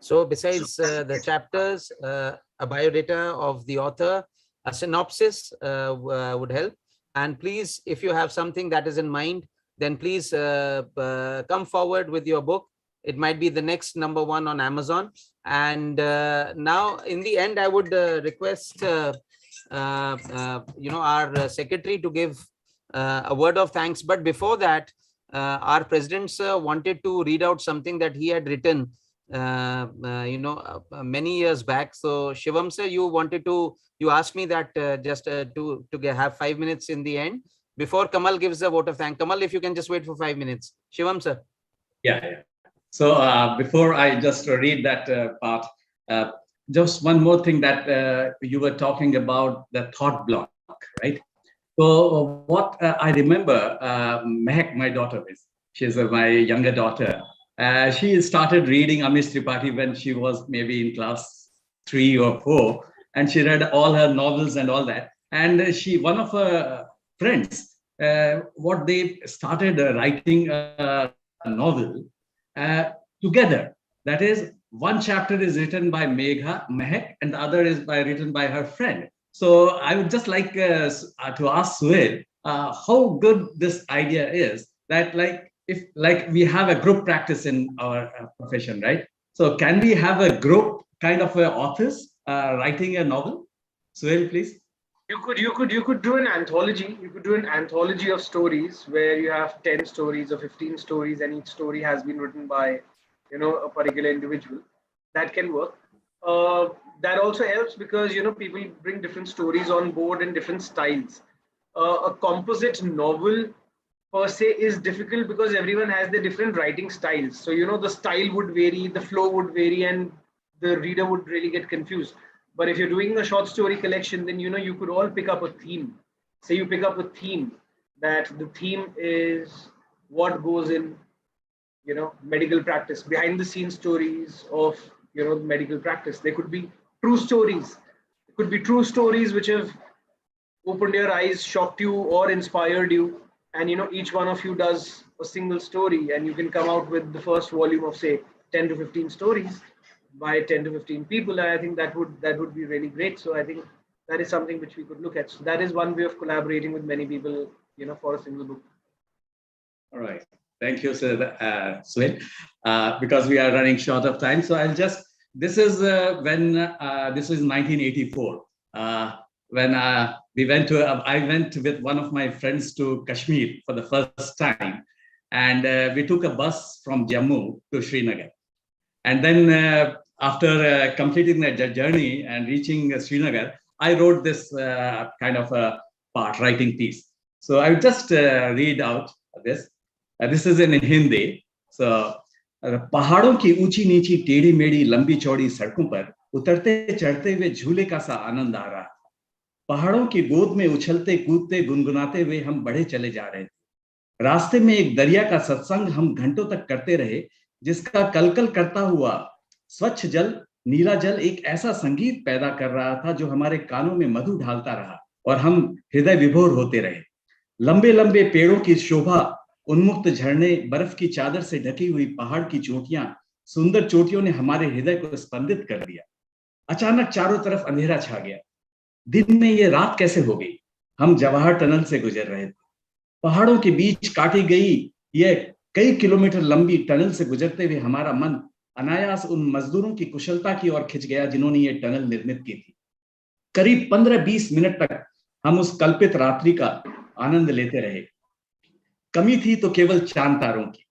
So besides the chapters, a biodata of the author, a synopsis would help. And please, if you have something that is in mind, then please come forward with your book. It might be the next #1 on Amazon. And now in the end, I would request our secretary to give a word of thanks. But before that, our president sir wanted to read out something that he had written many years back. So Shivam sir, you asked me that just to have 5 minutes in the end before Kamal gives a vote of thanks. Kamal, if you can just wait for 5 minutes. Shivam sir. Yeah. So before I just read that part, just one more thing that you were talking about, the thought block, right? So what I remember, Mehak, my daughter, she's my younger daughter. She started reading Amish Tripathi when she was maybe in class 3 or 4, and she read all her novels and all that. And one of her friends, what they started writing a novel together. That is, one chapter is written by Mehak, and the other is written by her friend. So I would just like to ask Suhail how good this idea is. That if we have a group practice in our profession, right? So can we have a group kind of authors writing a novel? Suhail, please. You could do an anthology. You could do an anthology of stories where you have 10 stories or 15 stories, and each story has been written by a particular individual. That can work. That also helps because people bring different stories on board in different styles. A composite novel per se is difficult because everyone has their different writing styles. So the style would vary, the flow would vary, and the reader would really get confused. But if you're doing a short story collection, then you could all pick up a theme. Say you pick up a theme, that the theme is what goes in medical practice, behind the scenes stories of medical practice. There could be true stories. It could be true stories which have opened your eyes, shocked you, or inspired you. And each one of you does a single story, and you can come out with the first volume of say 10 to 15 stories by 10 to 15 people. And I think that would be really great. So I think that is something which we could look at. So that is one way of collaborating with many people, for a single book. All right. Thank you, sir, Suhail. Because we are running short of time, so I'll just. This is when this is 1984. When we went to, I went with one of my friends to Kashmir for the first time, and we took a bus from Jammu to Srinagar. And then after completing the journey and reaching Srinagar, I wrote this kind of a writing piece. So I will just read out this. This is in Hindi. So, पहाड़ों की ऊंची नीची टेढ़ी मेढ़ी लंबी चौड़ी सड़कों पर उतरते चढ़ते हुए झूले का सा आनंद आ रहा। पहाड़ों की गोद में उछलते कूदते गुनगुनाते हुए हम बढ़े चले जा रहे थे। रास्ते में एक दरिया का सत्संग हम घंटों तक करते रहे, जिसका कलकल करता हुआ स्वच्छ जल, नीला जल एक ऐसा संगीत पैदा कर रहा था जो हमारे कानों में मधु ढालता रहा और हम हृदय विभोर होते रहे। लंबे लंबे पेड़ों की शोभा, उन्मुक्त झरने, बर्फ की चादर से ढकी हुई पहाड़ की चोटियां, सुंदर चोटियों ने हमारे हृदय को स्पंदित कर दिया। अचानक चारों तरफ अंधेरा छा गया। दिन में ये रात कैसे हो गई? हम जवाहर टनल से गुजर रहे थे। पहाड़ों के बीच काटी गई ये कई किलोमीटर लंबी टनल से गुजरते हुए हमारा मन अनायास उन मजदूरों की कुशलता की ओर खिंच गया जिन्होंने ये टनल निर्मित की थी। करीब 15-20 मिनट तक हम उस कल्पित रात्रि का आनंद लेते रहे। कमी थी तो केवल चांद तारों की।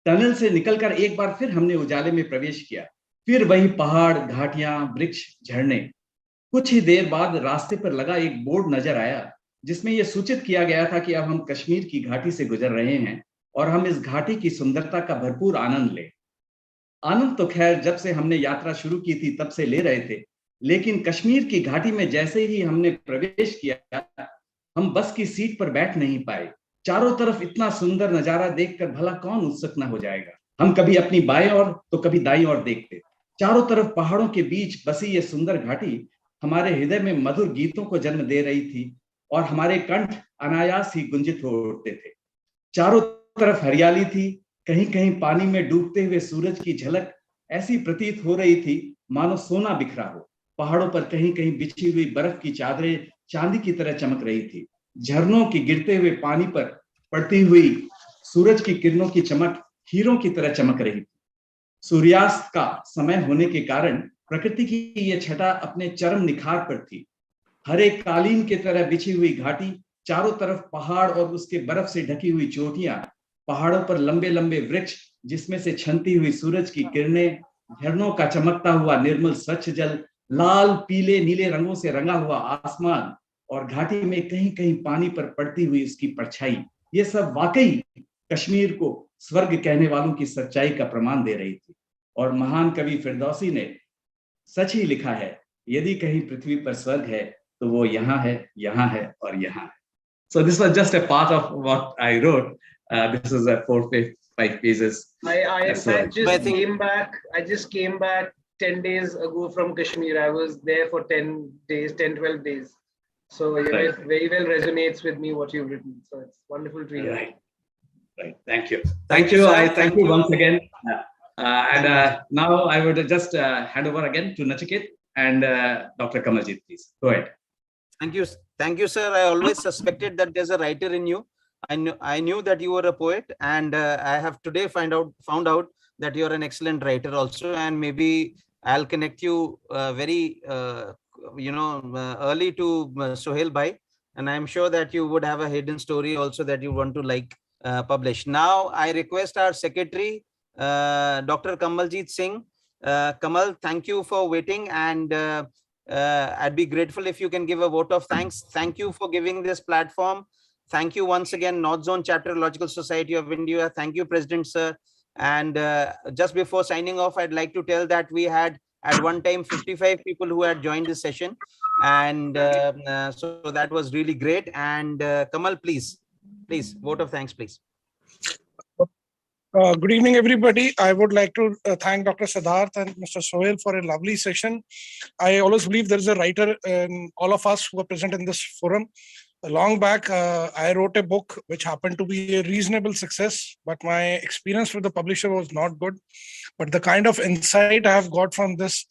टनल से निकलकर एक बार फिर हमने उजाले में प्रवेश किया। फिर वही पहाड़, घाटियां, वृक्ष, झरने। कुछ ही देर बाद रास्ते पर लगा एक बोर्ड नजर आया जिसमें यह सूचित किया गया था कि अब हम कश्मीर की घाटी से गुजर रहे हैं और हम इस घाटी की सुंदरता का भरपूर आनंद लें। आनंद तो खैर जब से हमने यात्रा शुरू की थी तब से ले रहे थे, लेकिन कश्मीर की घाटी में जैसे ही हमने प्रवेश किया, हम बस की सीट पर बैठ नहीं पाए। चारों तरफ इतना सुंदर नजारा देखकर भला कौन उत्सुक न हो जाएगा। हम कभी अपनी बाएं ओर तो कभी दाईं ओर देखते। चारों तरफ पहाड़ों के बीच बसी ये सुंदर घाटी हमारे हृदय में मधुर गीतों को जन्म दे रही थी और हमारे कंठ अनायास ही गुंजित हो उठते थे। चारों तरफ हरियाली थी, कहीं कहीं पानी में डूबते हुए सूरज की झलक ऐसी प्रतीत हो रही थी मानो सोना बिखरा हो। पहाड़ों पर कहीं कहीं बिछी हुई बर्फ की चादरें चांदी की तरह चमक रही थी। झरनों की गिरते हुए पानी पर पड़ती हुई सूरज की किरणों की चमक हीरों की तरह चमक रही थी। सूर्यास्त का समय होने के कारण प्रकृति की यह छटा अपने चरम निखार पर थी। हरे कालीन की तरह बिछी हुई घाटी, चारों तरफ पहाड़ और उसके बर्फ से ढकी हुई चोटियां, पहाड़ों पर लंबे लंबे वृक्ष जिसमें से छनती हुई सूरज की किरणें, झरनों का चमकता हुआ निर्मल स्वच्छ जल, लाल पीले नीले रंगों से रंगा हुआ आसमान और घाटी में कहीं कहीं पानी पर पड़ती हुई उसकी परछाई, ये सब वाकई कश्मीर को स्वर्ग कहने वालों की सच्चाई का प्रमाण दे रही थी। और महान कवि फिरदौसी ने सच ही लिखा है, यदि कहीं पृथ्वी पर स्वर्ग है तो वो यहाँ है, यहाँ है और यहाँ है। So this was just a part of what I wrote. This is a 4-5 pages. I in So fact I just think- came back. I just came back 10 days ago from Kashmir. I was there for 10 days, 10, 12 days. So you know, Right. it very well resonates with me what you've written. So it's wonderful to hear. Right. Thank you. Thank you, you. sir. I thank you once again. Now I would just hand over again to Nachiket and Dr. Kamaljeet, please. Go ahead. Thank you, sir. I always suspected that there's a writer in you. I knew that you were a poet, and I have today found out that you're an excellent writer also. And maybe I'll connect you very early to Sohail Bhai, and I'm sure that you would have a hidden story also that you want to publish. Now I request our secretary, Dr. Kamaljeet Singh. Kamal, thank you for waiting, and I'd be grateful if you can give a vote of thanks. Thank you for giving this platform. Thank you once again, North Zone Chapter Logical Society of India. Thank you, President Sir. And just before signing off, I'd like to tell that we had at one time 55 people who had joined this session. And so that was really great. And Kamal, please, vote of thanks, please. Good evening, everybody. I would like to thank Dr. Siddharth and Mr. Sohail for a lovely session. I always believe there is a writer in all of us who are present in this forum. Long back, I wrote a book which happened to be a reasonable success, but my experience with the publisher was not good. But the kind of insight I have got from this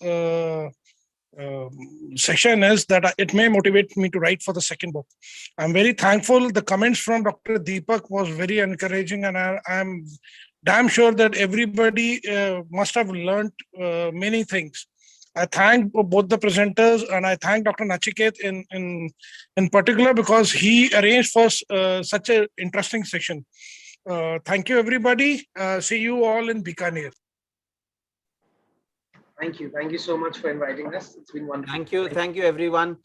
session is that it may motivate me to write for the second book. I'm very thankful. The comments from Dr. Deepak was very encouraging, and I'm damn sure that everybody must have learned many things. I thank both the presenters, and I thank Dr. Nachiket in particular because he arranged for such an interesting session. Thank you, everybody. See you all in Bikaner. Thank you. Thank you so much for inviting us. It's been wonderful. Thank you, everyone.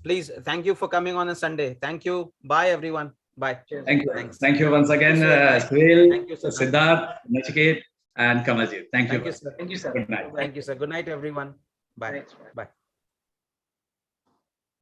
Please, thank you for coming on a Sunday. Thank you. Bye, everyone. Bye. Cheers. Thank you. Thanks. Thank you once again, Sohail. Thank Suhail, you, sir. Siddharth, Nachiket, and Kamaljeet. Thank you. Thank you, sir. Thank you, sir. Good night. Thank you, sir. Good night, everyone. Bye. Thanks. Bye.